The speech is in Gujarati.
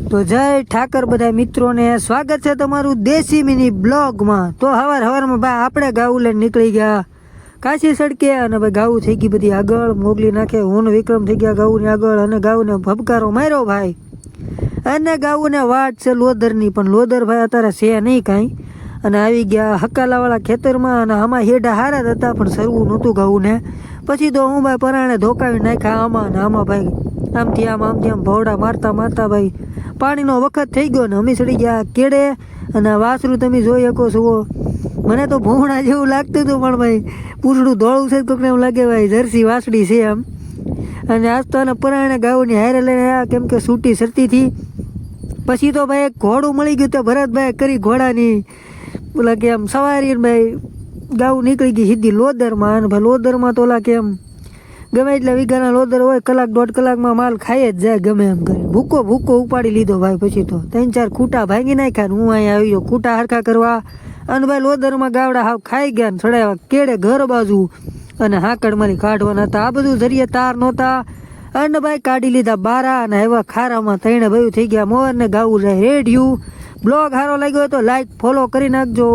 તો જય ઠાકર બધા મિત્રોને સ્વાગત છે તમારું દેશી મિની બ્લોગમાં। તો હવારમાં ભાઈ આપણે ગાવું લઈને નીકળી ગયા કાશી સડકે અને ભાઈ ગાવું થઈ ગઈ બધી આગળ મોગલી નાખે હું વિક્રમ થઈ ગયા ગાવુંની આગળ અને ગાવુંને ભબકારો માર્યો ભાઈ અને ગાવુંને વાટ છે લોદરની પણ લોદર ભાઈ અત્યારે છે નહીં કાંઈ અને આવી ગયા હકાલાવાળા ખેતરમાં અને આમાં હેડા હારા જ હતા પણ સરવું નહોતું ગાવુંને પછી તો હું ભાઈ પરાણે ધોકાવી નાખ્યા આમાં ને આમાં ભાઈ આમથી આમ ભવડા મારતા ભાઈ પાણીનો વખત થઈ ગયો ને અમે ચડી ગયા કેડે અને વાસરું તમે જોઈ શકો છો મને તો ભૂંગળા જેવું લાગતું હતું પણ ભાઈ પૂછડું ધોળું છે કોઈને એવું લાગે ભાઈ જર્સી વાસડી છે આમ અને આજ તો પરાણે ગાઉની હારે લઈને આવ્યા કેમ કે સૂટી સરતીથી પછી તો ભાઈ એક ઘોડું મળી ગયું તો ભરતભાઈ કરી ઘોડાની ઓલા કે આમ સવારી ભાઈ ગાઉ નીકળી ગઈ સીધી લોદરમાં અને ભાઈ લોદરમાં તો ઓલા કે એમ ગમે એટલા વીઘાના લોદર હોય કલાક દોઢ કલાકમાં માલ ખાઈ જ જાય ગમે એમ કરી ભૂકો ઉપાડી લીધો ભાઈ પછી તો 3-4 ખૂટા ભાંગી નાખ્યા હું અહીંયા આવી ગયો ખૂટા હરખા કરવા અને ભાઈ લોદરમાં ગાવડા હાવ ખાઈ ગયા ને ચડાવ્યા કેડે ઘર બાજુ અને હાકડમાંથી કાઢવાના હતા આ બધું જરીએ તાર નહોતા અને ભાઈ કાઢી લીધા બારા અને એવા ખારામાં ત્રણે ભાઈ થઈ ગયા મોર ને ગાવું જાય રેડિયું બ્લોગ સારો લાગ્યો હોય તો લાઈક ફોલો કરી નાખજો।